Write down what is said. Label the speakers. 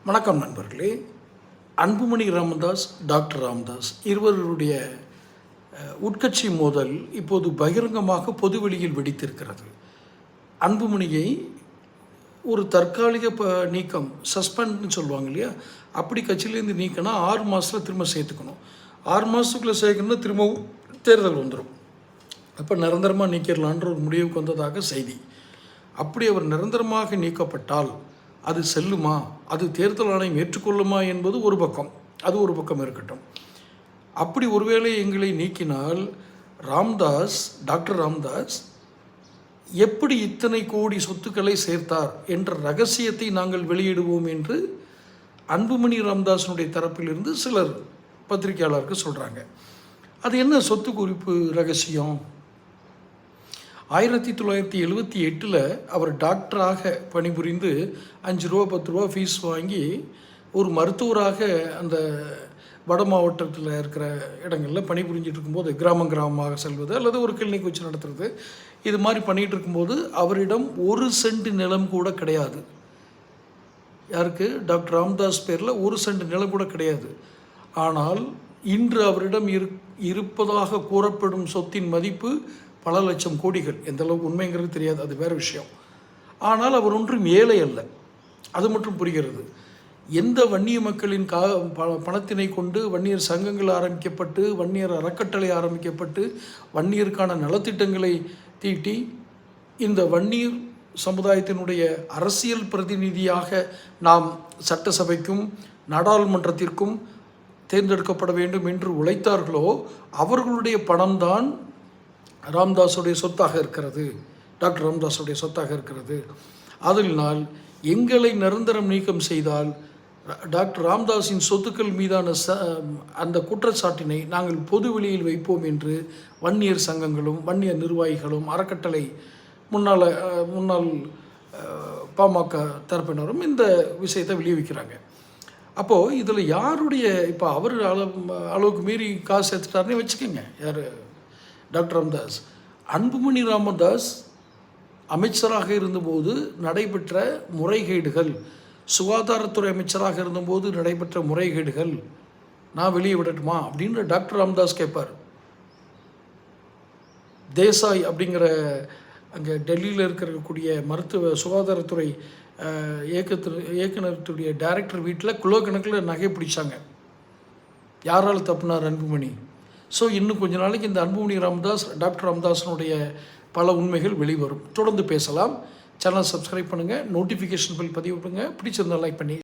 Speaker 1: வணக்கம் நண்பர்களே. அன்புமணி ராமதாஸ், டாக்டர் ராமதாஸ் இருவருடைய உட்கட்சி மோதல் இப்போது பகிரங்கமாக பொதுவெளியில் வெடித்திருக்கிறது. அன்புமணியை ஒரு தற்காலிக நீக்கம், சஸ்பெண்ட்னு சொல்லுவாங்க இல்லையா, அப்படி கட்சியிலேருந்து நீக்கினா 6 மாதத்தில் திரும்ப சேர்த்துக்கணும். 6 மாதத்துக்குள்ளே சேர்க்கணும்னா திரும்பவும் தேர்தல் வந்துடும். அப்போ நிரந்தரமாக நீக்கிடலான்ற ஒரு முடிவுக்கு வந்ததாக செய்தி. அப்படி அவர் நிரந்தரமாக நீக்கப்பட்டால் அது செல்லுமா, அது தேர்தல் ஆணையம் ஏற்றுக்கொள்ளுமா என்பது ஒரு பக்கம். அது ஒரு பக்கம் இருக்கட்டும். அப்படி ஒருவேளை எங்களை நீக்கினால் டாக்டர் ராமதாஸ் எப்படி இத்தனை கோடி சொத்துக்களை சேர்த்தார் என்ற ரகசியத்தை நாங்கள் வெளியிடுவோம் என்று அன்புமணி ராமதாஸனுடைய தரப்பிலிருந்து சிலர் பத்திரிகையாளருக்கு சொல்கிறாங்க. அது என்ன சொத்து குறிப்பு ரகசியம்? 1978 அவர் டாக்டராக பணிபுரிந்து 5 ரூபா 10 ரூபா ஃபீஸ் வாங்கி ஒரு மருத்துவராக அந்த வட மாவட்டத்தில் இருக்கிற இடங்களில் பணிபுரிஞ்சிட்டு இருக்கும்போது கிராமமாக செல்வது அல்லது ஒரு கிளினிக் வச்சு நடத்துறது, இது மாதிரி பண்ணிகிட்டு இருக்கும்போது அவரிடம் 1 சென்ட் நிலம் கூட கிடையாது. யாருக்கு? டாக்டர் ராமதாஸ் பேரில் 1 சென்ட் நிலம் கூட கிடையாது. ஆனால் இன்று அவரிடம் இருப்பதாக கூறப்படும் சொத்தின் மதிப்பு பல லட்சம் கோடிகள். எந்த அளவுக்கு உண்மைங்கிறது தெரியாது, அது வேறு விஷயம். ஆனால் அவர் ஒன்றும் ஏழை அல்ல, அது மட்டும் புரிகிறது. எந்த வன்னிய மக்களின் பணத்தினை கொண்டு வன்னியர் சங்கங்கள் ஆரம்பிக்கப்பட்டு, வன்னியர் அறக்கட்டளை ஆரம்பிக்கப்பட்டு, வன்னியருக்கான நலத்திட்டங்களை தீட்டி இந்த வன்னியர் சமுதாயத்தினுடைய அரசியல் பிரதிநிதியாக நாம் சட்டசபைக்கும் நாடாளுமன்றத்திற்கும் தேர்ந்தெடுக்கப்பட வேண்டும் என்று உழைத்தார்களோ அவர்களுடைய பணம்தான் ராமதாஸுடைய சொத்தாக இருக்கிறது, டாக்டர் ராமதாஸுடைய சொத்தாக இருக்கிறது. அதனால் எங்களை நிரந்தரம் நீக்கம் செய்தால் டாக்டர் ராமதாஸின் சொத்துக்கள் மீதான அந்த குற்றச்சாட்டினை நாங்கள் பொது வெளியில் வைப்போம் என்று வன்னியர் சங்கங்களும் வன்னியர் நிர்வாகிகளும் அறக்கட்டளை முன்னாள் பாமக தரப்பினரும் இந்த விஷயத்தை விளைவிக்கிறாங்க. அப்போது இதில் யாருடைய இப்போ அவர் அளவுக்கு மீறி காசு எடுத்துட்டாருன்னே வச்சுக்கோங்க. யார்? டாக்டர் ராமதாஸ். அன்புமணி ராமதாஸ் அமைச்சராக இருந்தபோது நடைபெற்ற முறைகேடுகள், சுகாதாரத்துறை அமைச்சராக இருந்தபோது நடைபெற்ற முறைகேடுகள் நான் வெளியே விடட்டுமா அப்படின்ற டாக்டர் ராமதாஸ் கேட்பார். தேசாய் அப்படிங்கிற அங்கே டெல்லியில் இருக்கக்கூடிய மருத்துவ சுகாதாரத்துறை இயக்குநருடைய டைரக்டர் வீட்டில் கிலோ கணக்கில் நகை பிடிச்சாங்க. யாரால் தப்புனார்? அன்புமணி. ஸோ இன்னும் கொஞ்ச நாளைக்கு இந்த அன்புமணி ராமதாஸ், டாக்டர் ராமதாஸனுடைய பல உண்மைகள் வெளிவரும். தொடர்ந்து பேசலாம். சேனல் சப்ஸ்கிரைப் பண்ணுங்கள், நோட்டிஃபிகேஷன் பில் பதிவு பண்ணுங்கள், பிடிச்சிருந்தால் லைக் பண்ணி